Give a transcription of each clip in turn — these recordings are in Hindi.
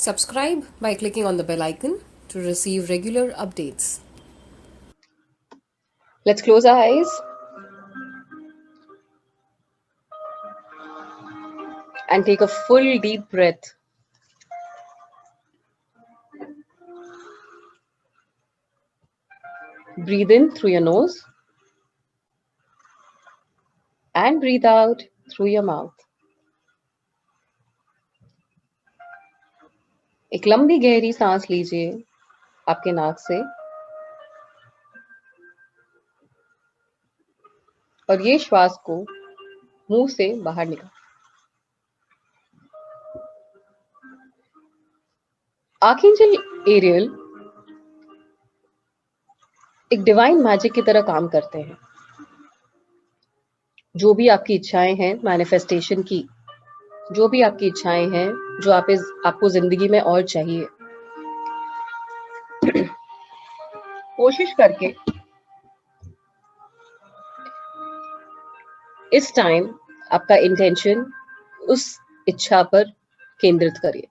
Subscribe by clicking on the bell icon to receive regular updates. Let's close our eyes and take a full deep breath. Breathe in through your nose and breathe out through your mouth. एक लंबी गहरी सांस लीजिए आपके नाक से और ये श्वास को मुंह से बाहर निकाल। आर्कएंजल एरियल एक डिवाइन मैजिक की तरह काम करते हैं। जो भी आपकी इच्छाएं हैं मैनिफेस्टेशन की, जो भी आपकी इच्छाएं हैं, जो आपको जिंदगी में और चाहिए, कोशिश करके इस टाइम आपका इंटेंशन उस इच्छा पर केंद्रित करिए।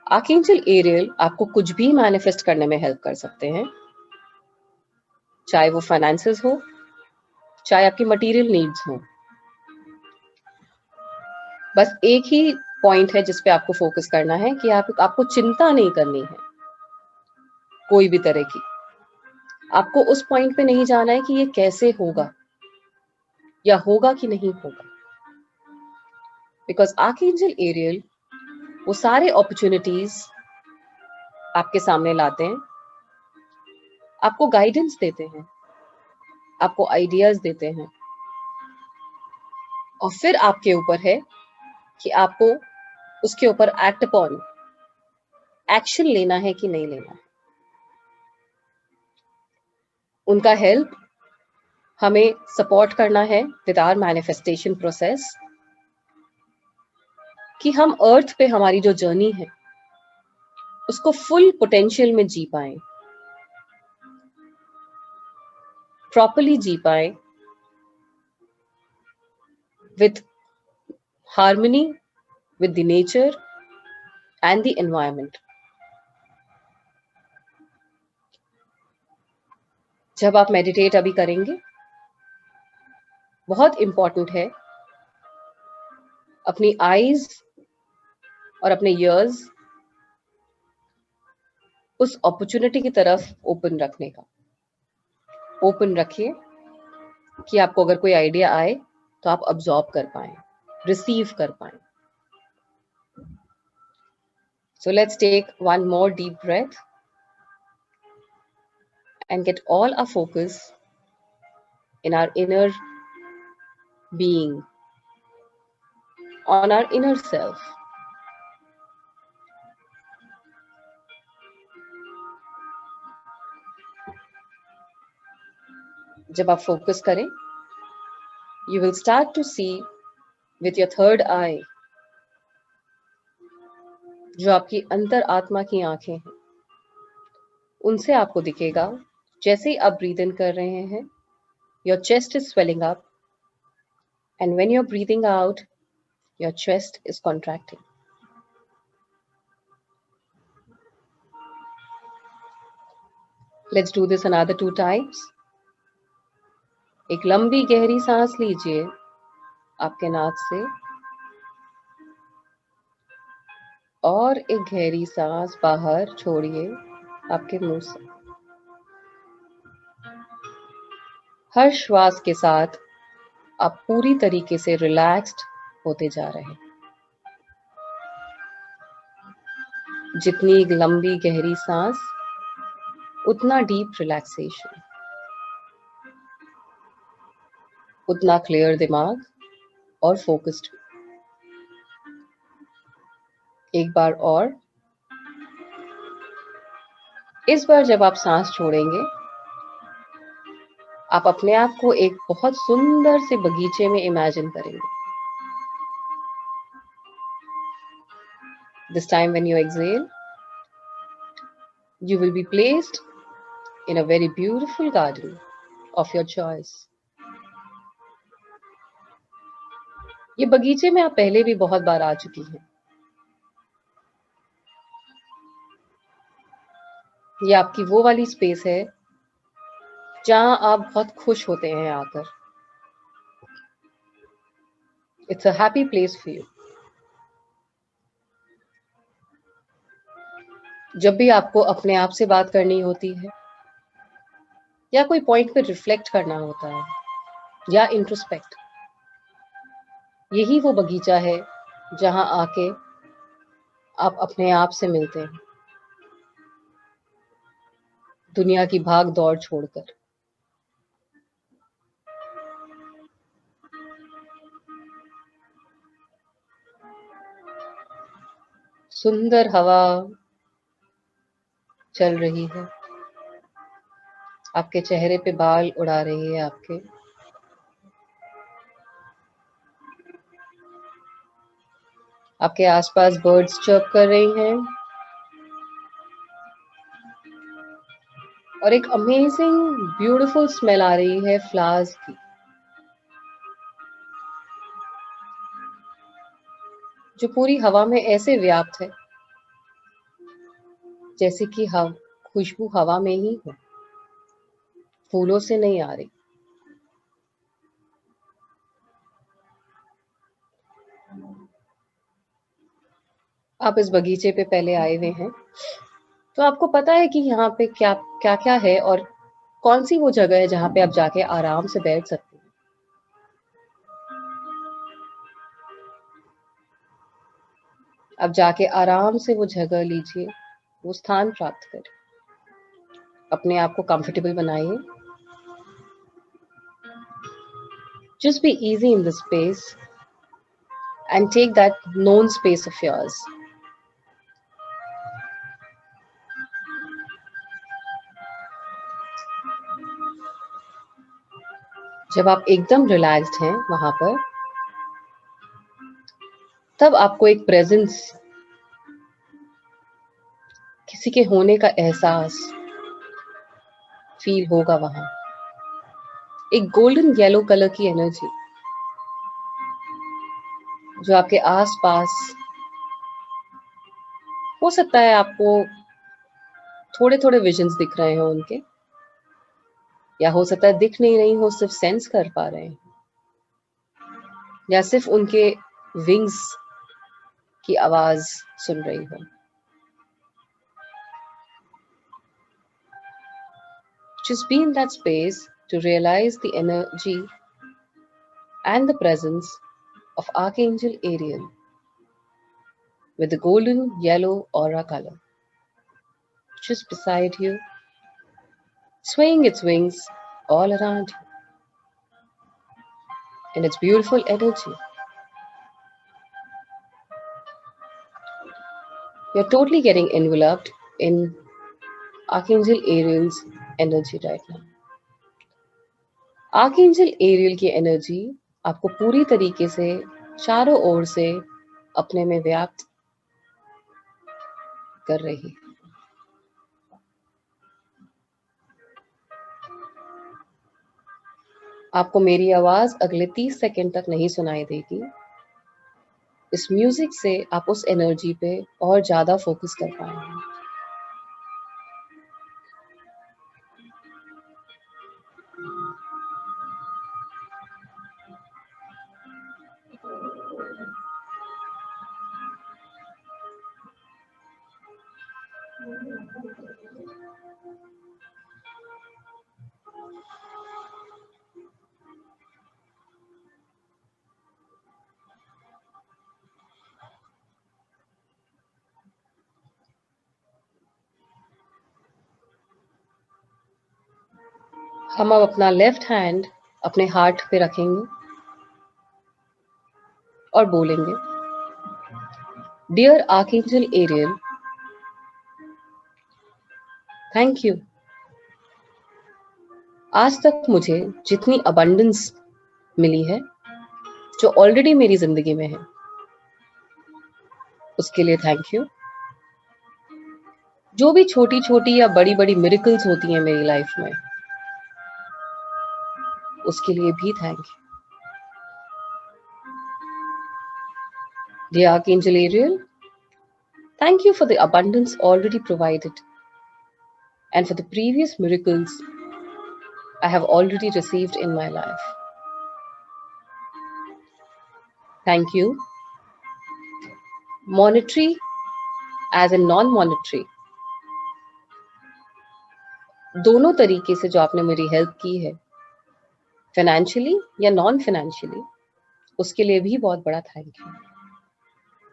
आर्कएंजल एरियल आपको कुछ भी मैनिफेस्ट करने में हेल्प कर सकते हैं, चाहे वो फाइनेंसेस हो, चाहे आपकी मटेरियल नीड्स हो। बस एक ही पॉइंट है जिस पे आपको फोकस करना है कि आपको चिंता नहीं करनी है कोई भी तरह की। आपको उस पॉइंट पे नहीं जाना है कि ये कैसे होगा या होगा कि नहीं होगा, बिकॉज आर्कएंजल एरियल वो सारे अपॉर्चुनिटीज आपके सामने लाते हैं, आपको गाइडेंस देते हैं, आपको आइडियाज देते हैं, और फिर आपके ऊपर है कि आपको उसके ऊपर एक्ट अपॉन एक्शन लेना है कि नहीं लेना है। उनका हेल्प हमें सपोर्ट करना है विद आवर मैनिफेस्टेशन प्रोसेस, कि हम अर्थ पे हमारी जो जर्नी है उसको फुल पोटेंशियल में जी पाए, प्रॉपर्ली जी पाए, with harmony with the nature and the environment. जब आप मेडिटेट अभी करेंगे, बहुत इंपॉर्टेंट है अपनी आईज और अपने ईयर्स उस अपॉर्चुनिटी की तरफ ओपन रखने का। ओपन रखिए कि आपको अगर कोई आइडिया आए तो आप अब्सॉर्ब कर पाए, रिसीव कर पाए। So let's take one more deep breath and get all our focus in our inner being, on our inner self. जब आप फोकस करें, you will start to see with your third eye, जो आपकी अंतर आत्मा की आंखें हैं, उनसे आपको दिखेगा जैसे ही आप ब्रीद इन कर रहे हैं, your chest is swelling up, and when you're breathing out, your chest is contracting. Let's do this another 2 times. एक लंबी गहरी सांस लीजिए आपके नाक से और एक गहरी सांस बाहर छोड़िए आपके मुंह से। हर श्वास के साथ आप पूरी तरीके से रिलैक्स्ड होते जा रहे हैं। जितनी लंबी गहरी सांस, उतना डीप रिलैक्सेशन, उतना क्लियर दिमाग और फोकस्ड। एक बार और। इस बार जब आप सांस छोड़ेंगे, आप अपने आप को एक बहुत सुंदर से बगीचे में इमेजिन करेंगे। This time when you exhale, you will be placed in a very beautiful garden of your choice. ये बगीचे में आप पहले भी बहुत बार आ चुकी हैं, ये आपकी वो वाली स्पेस है जहां आप बहुत खुश होते हैं आकर. It's a happy place for you. जब भी आपको अपने आप से बात करनी होती है या कोई पॉइंट पे रिफ्लेक्ट करना होता है या इंट्रोस्पेक्ट, यही वो बगीचा है जहां आके आप अपने आप से मिलते हैं, दुनिया की भाग दौड़ छोड़कर. सुंदर हवा चल रही है, आपके चेहरे पे बाल उड़ा रही है आपके. आपके आसपास बर्ड्स चर्प कर रही हैं और एक अमेजिंग ब्यूटीफुल स्मेल आ रही है फ्लावर्स की, जो पूरी हवा में ऐसे व्याप्त है जैसे कि खुशबू हवा में ही हो, फूलों से नहीं आ रही. आप इस बगीचे पे पहले आए हुए हैं तो आपको पता है कि यहाँ पे क्या क्या क्या है और कौन सी वो जगह है जहाँ पे आप जाके आराम से बैठ सकते हैं. अब जाके आराम से वो जगह लीजिए, वो स्थान प्राप्त करें, अपने आप को कंफर्टेबल बनाइए. Just be easy in the space and take that known space of yours. जब आप एकदम रिलैक्स्ड हैं वहां पर, तब आपको एक प्रेजेंस, किसी के होने का एहसास फील होगा वहां. एक गोल्डन येलो कलर की एनर्जी जो आपके आसपास, हो सकता है आपको थोड़े थोड़े विजन्स दिख रहे हो उनके, या हो सकता है दिख नहीं रही हो, सिर्फ सेंस कर पा रहे हैं, या सिर्फ उनके विंग्स की आवाज सुन रही हो. Just be in that space to realize the energy and the presence of Archangel Ariel with the golden yellow aura color just beside you, swaying its wings all around you in its beautiful energy. You're totally getting enveloped in Archangel Ariel's energy right now. Archangel Ariel की एनर्जी आपको पूरी तरीके से चारों ओर से अपने में व्याप्त कर रही है. आपको मेरी आवाज अगले 30 सेकंड तक नहीं सुनाई देगी. इस म्यूजिक से आप उस एनर्जी पे और ज्यादा फोकस कर पाएंगे. हम अब अपना लेफ्ट हैंड अपने हार्ट पे रखेंगे और बोलेंगे, dear archangel Ariel, thank you. आज तक मुझे जितनी अबंडेंस मिली है, जो ऑलरेडी मेरी जिंदगी में है, उसके लिए थैंक यू. जो भी छोटी छोटी या बड़ी बड़ी मिरेकल्स होती हैं मेरी लाइफ में, उसके लिए भी thank you. Dear Archangel Ariel, thank you for the abundance already provided. and for the previous miracles I have already received in my life. Thank you. Monetary as in non-monetary, दोनों तरीके से जो आपने मेरी हेल्प की है, फाइनेंशियली या नॉन फाइनेंशियली, उसके लिए भी बहुत बड़ा थैंक यू।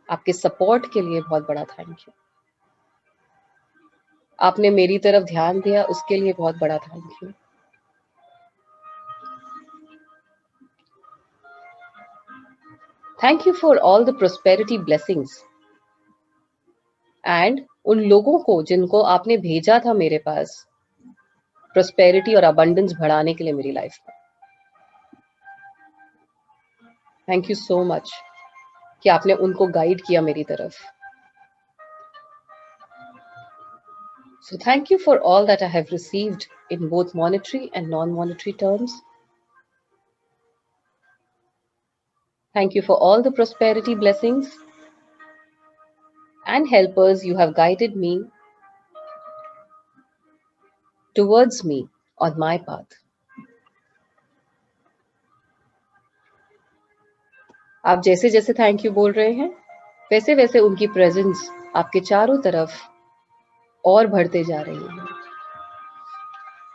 आपके सपोर्ट के लिए बहुत बड़ा थैंक यू। आपने मेरी तरफ ध्यान दिया, उसके लिए बहुत बड़ा thank you. Thank you for all the prosperity blessings, and उन लोगों को जिनको आपने भेजा था मेरे पास प्रोस्पेरिटी और अबंडेंस बढ़ाने के लिए मेरी लाइफ में। थैंक यू सो मच कि आपने उनको गाइड किया मेरी तरफ। So thank you for all that I have received in both monetary and non-monetary terms. Thank you for all the prosperity blessings and helpers you have guided me towards me on my path. आप जैसे जैसे थैंक यू बोल रहे हैं, वैसे वैसे उनकी प्रेजेंस आपके चारों तरफ और बढ़ते जा रही है।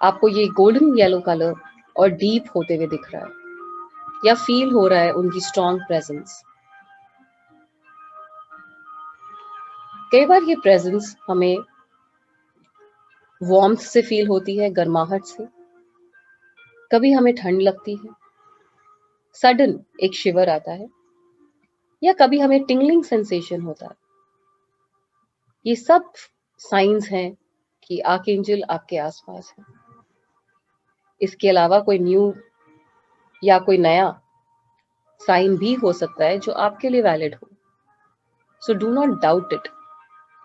आपको ये गोल्डन येलो कलर और डीप होते हुए दिख रहा है या फील हो रहा है उनकी स्ट्रॉन्ग प्रेजेंस। कई बार ये प्रेजेंस हमें वार्मथ से फील होती है, गर्माहट से, कभी हमें ठंड लगती है, सडन एक शिवर आता है, या कभी हमें टिंगलिंग सेंसेशन होता है। ये सब साइंस हैं कि आर्कएंजल आपके आसपास है। इसके अलावा कोई न्यू या कोई नया साइन भी हो सकता है जो आपके लिए वैलिड हो। So do not doubt it,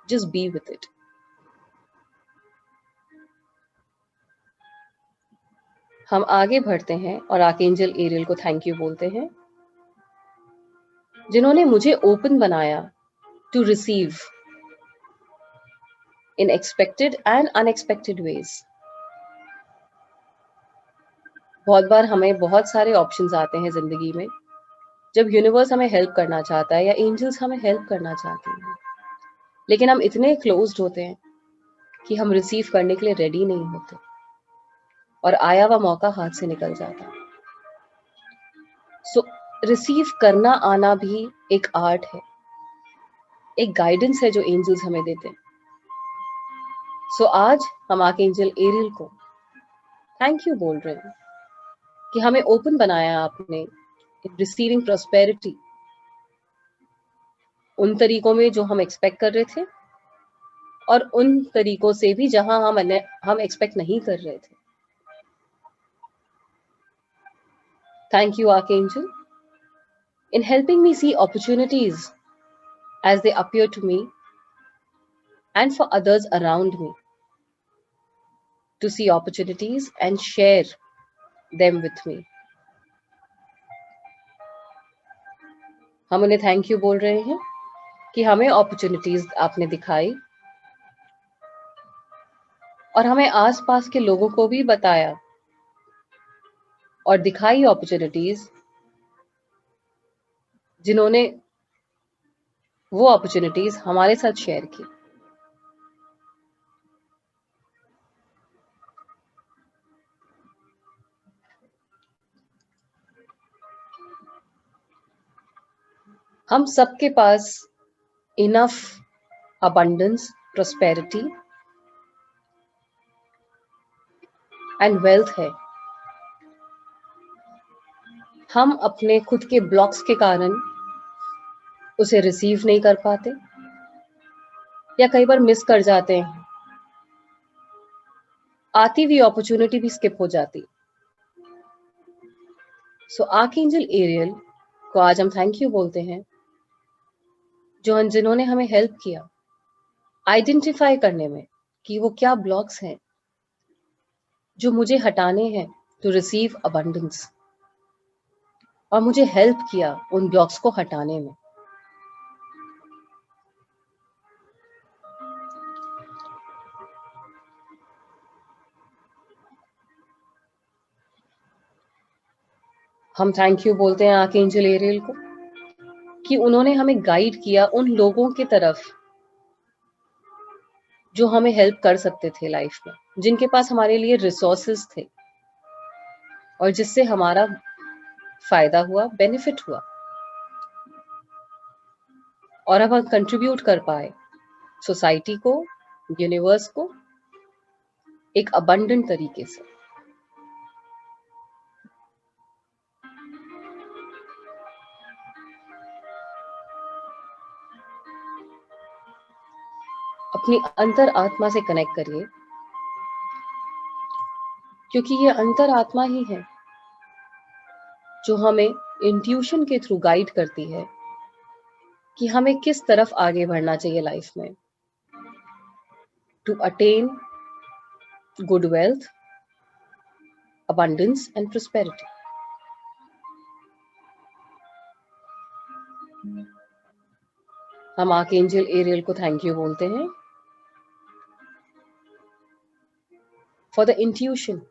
just be with it. हम आगे बढ़ते हैं और आर्कएंजल एरियल को थैंक यू बोलते हैं, जिन्होंने मुझे ओपन बनाया to receive in expected and unexpected ways. बहुत बार हमें बहुत सारे ऑप्शंस आते हैं जिंदगी में, जब यूनिवर्स हमें हेल्प करना चाहता है या एंजल्स हमें हेल्प करना चाहते हैं, लेकिन हम इतने क्लोज्ड होते हैं कि हम रिसीव करने के लिए रेडी नहीं होते और आया हुआ मौका हाथ से निकल जाता है। सो रिसीव करना आना भी एक आर्ट है, एक गाइडेंस है जो एंजल्स हमें देते हैं। सो आज हम आर्कएंजल एरियल को थैंक यू बोल रहे हैं कि हमें ओपन बनाया आपने इन रिसीविंग प्रॉस्पेरिटी उन तरीकों में जो हम एक्सपेक्ट कर रहे थे और उन तरीकों से भी जहां हम एक्सपेक्ट नहीं कर रहे थे। Thank you archangel in helping me see opportunities as they appear to me and for others around me to see opportunities and share them with me. हम उन्हें थैंक यू बोल रहे हैं कि हमें अपॉर्चुनिटीज आपने दिखाई और हमें आसपास के लोगों को भी बताया और दिखाई अपॉर्चुनिटीज जिन्होंने वो अपॉर्चुनिटीज हमारे साथ शेयर की। हम सबके पास enough abundance, prosperity and wealth है। हम अपने खुद के ब्लॉक्स के कारण उसे रिसीव नहीं कर पाते या कई बार मिस कर जाते हैं, आती हुई अपॉर्चुनिटी भी स्किप हो जाती। सो आर्कएंजल एरियल को आज हम थैंक यू बोलते हैं, जिन्होंने हमें हेल्प किया आइडेंटिफाई करने में कि वो क्या ब्लॉक्स हैं जो मुझे हटाने हैं टू रिसीव अबंडेंस, और मुझे हेल्प किया उन ब्लॉक्स को हटाने में। हम थैंक यू बोलते हैं आर्कएंजल एरियल को कि उन्होंने हमें गाइड किया उन लोगों की तरफ जो हमें हेल्प कर सकते थे लाइफ में, जिनके पास हमारे लिए रिसोर्सेज थे और जिससे हमारा फायदा हुआ, बेनिफिट हुआ, और अब हम कंट्रीब्यूट कर पाए सोसाइटी को, यूनिवर्स को एक अबंडेंट तरीके से। अपनी अंतर आत्मा से कनेक्ट करिए, क्योंकि ये अंतर आत्मा ही है जो हमें इंट्यूशन के थ्रू गाइड करती है कि हमें किस तरफ आगे बढ़ना चाहिए लाइफ में, to attain good wealth, abundance and prosperity. हम आर्कएंजल एरियल को थैंक यू बोलते हैं फॉर द इंट्यूशन,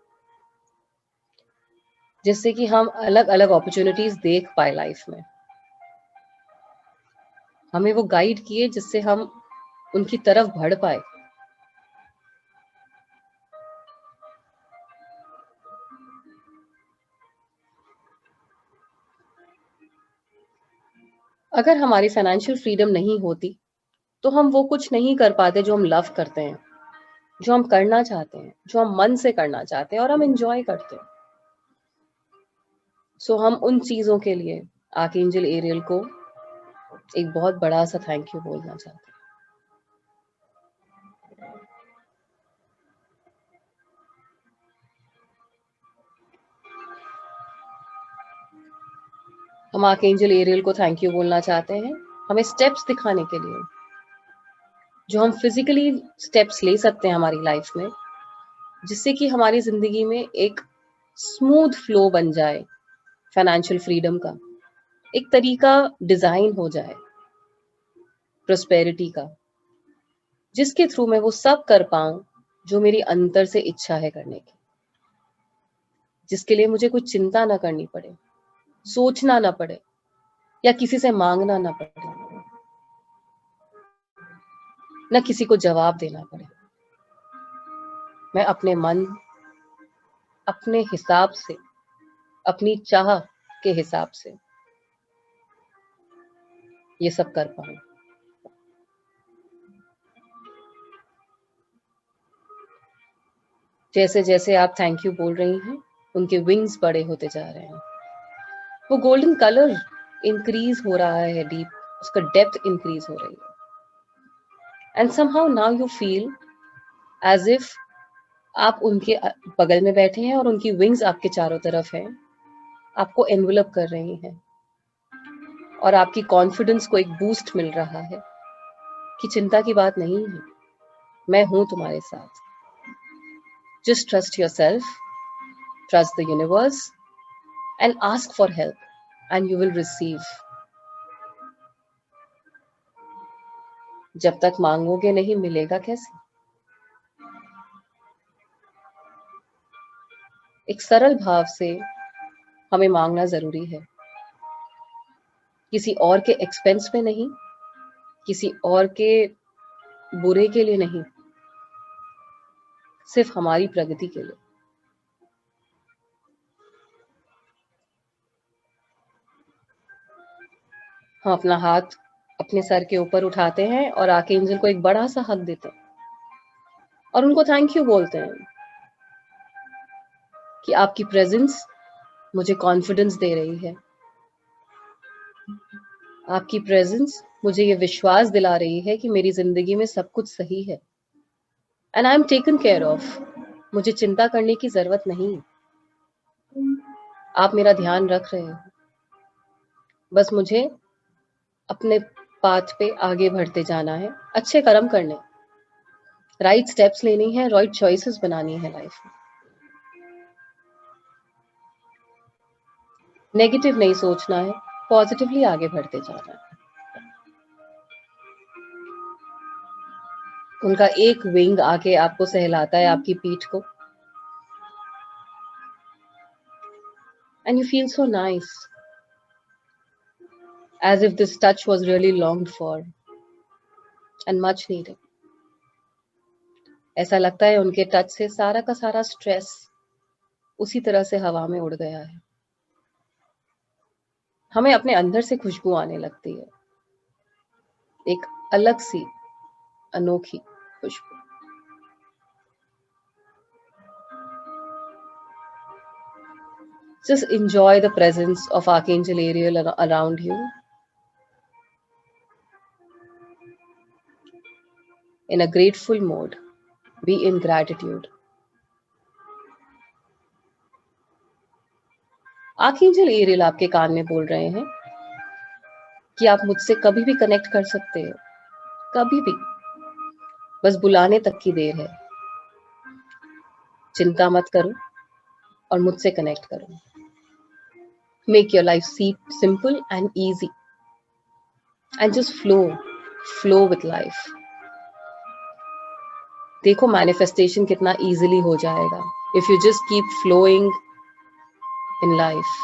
जिससे कि हम अलग अलग अपॉर्चुनिटीज देख पाए लाइफ में, हमें वो गाइड किए जिससे हम उनकी तरफ बढ़ पाए। अगर हमारी फाइनेंशियल फ्रीडम नहीं होती तो हम वो कुछ नहीं कर पाते जो हम लव करते हैं, जो हम करना चाहते हैं, जो हम मन से करना चाहते हैं और हम एंजॉय करते हैं। सो हम उन चीजों के लिए आर्कएंजल एरियल को एक बहुत बड़ा सा थैंक यू बोलना चाहते हैं। हम आर्कएंजल एरियल को थैंक यू बोलना चाहते हैं हमें स्टेप्स दिखाने के लिए, जो हम फिजिकली स्टेप्स ले सकते हैं हमारी लाइफ में, जिससे कि हमारी जिंदगी में एक स्मूथ फ्लो बन जाए, फाइनेंशियल फ्रीडम का एक तरीका डिजाइन हो जाए, प्रोस्पेरिटी का, जिसके थ्रू मैं वो सब कर पाऊं जो मेरी अंतर से इच्छा है करने की, जिसके लिए मुझे कुछ चिंता ना करनी पड़े, सोचना ना पड़े या किसी से मांगना ना पड़े, न किसी को जवाब देना पड़े। मैं अपने मन, अपने हिसाब से, अपनी चाह के हिसाब से ये सब कर पाऊं। जैसे जैसे आप थैंक यू बोल रही हैं, उनके विंग्स बड़े होते जा रहे हैं, वो गोल्डन कलर इंक्रीज हो रहा है, डीप उसका डेप्थ इंक्रीज हो रही है, and somehow now you feel as if आप उनके बगल में बैठे हैं और उनकी विंग्स आपके चारों तरफ हैं, आपको एनवलप कर रही हैं, और आपकी कॉन्फिडेंस को एक बूस्ट मिल रहा है कि चिंता की बात नहीं है, मैं हूं तुम्हारे साथ। Just trust yourself, trust the universe and ask for help and you will receive. जब तक मांगोगे नहीं, मिलेगा कैसे? एक सरल भाव से हमें मांगना जरूरी है, किसी और के एक्सपेंस में नहीं, किसी और के बुरे के लिए नहीं, सिर्फ हमारी प्रगति के लिए। हम अपना हाथ अपने सर के ऊपर उठाते हैं और आर्कएंजल को एक बड़ा सा हक देते हैं और उनको थैंक यू बोलते हैं कि आपकी प्रेजेंस मुझे कॉन्फिडेंस दे रही है, आपकी प्रेजेंस मुझे ये विश्वास दिला रही है कि मेरी जिंदगी में सब कुछ सही है, and I am taken care of, मुझे चिंता करने की जरूरत नहीं है, आप मेरा ध्यान रख रहे हैं, बस मुझे अपने पाथ पे आगे बढ़ते जाना है, अच्छे कर्म करने, राइट स्टेप्स लेनी है, राइट चॉइसेस बनानी है लाइफ में, नेगेटिव नहीं सोचना है, पॉजिटिवली आगे बढ़ते जाना है। उनका एक विंग आके आपको सहलाता है, आपकी पीठ को, and you feel so nice, as if this touch was really longed for and much needed. ऐसा लगता है उनके टच से सारा का सारा स्ट्रेस उसी तरह से हवा में उड़ गया है. हमें अपने अंदर से खुशबू आने लगती है, एक अलग सी अनोखी खुशबू. Just enjoy the presence of Archangel Ariel around you. In a grateful mode, be in gratitude. Archangel Ariel आपके कान में बोल रहे हैं कि आप मुझसे कभी भी कनेक्ट कर सकते हो, कभी भी, बस बुलाने तक की देर है. चिंता मत करो और मुझसे कनेक्ट करो. Make your life simple and easy, and just flow with life. देखो मैनिफेस्टेशन कितना इजीली हो जाएगा if you just keep flowing in life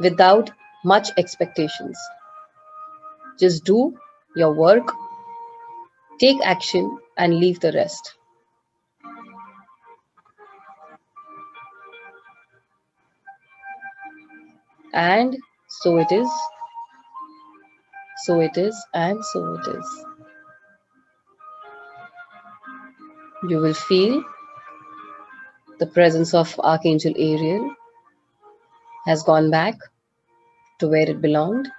without much expectations. Just do your work, take action, and leave the rest. And so it is, so it is, and so it is. You will feel the presence of Archangel Ariel has gone back to where it belonged.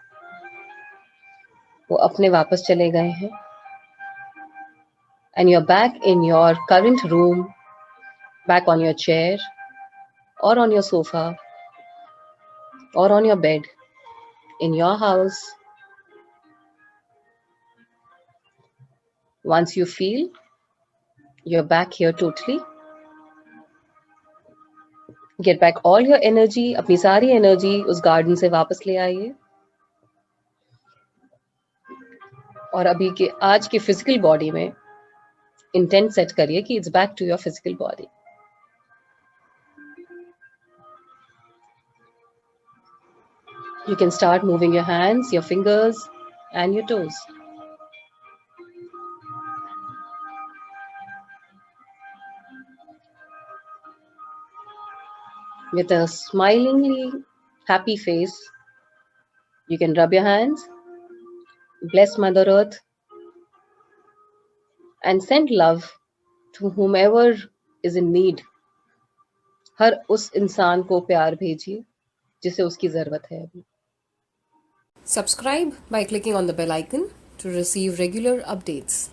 वो अपने वापस चले गए हैं. And you're back in your current room, back on your chair, or on your sofa, or on your bed, in your house. Once you feel you're back here totally, get back all your energy, अपनी सारी एनर्जी उस गार्डन से वापस ले आइए. और अभी के आज के फिजिकल बॉडी में इंटेंट सेट करिए कि it's back to your physical body. You can start moving your hands, your fingers, and your toes. With a smilingly happy face, you can rub your hands, bless Mother Earth, and send love to whomever is in need. हर उस इंसान को प्यार भेजिए जिसे उसकी जरूरत है अभी. Subscribe by clicking on the bell icon to receive regular updates.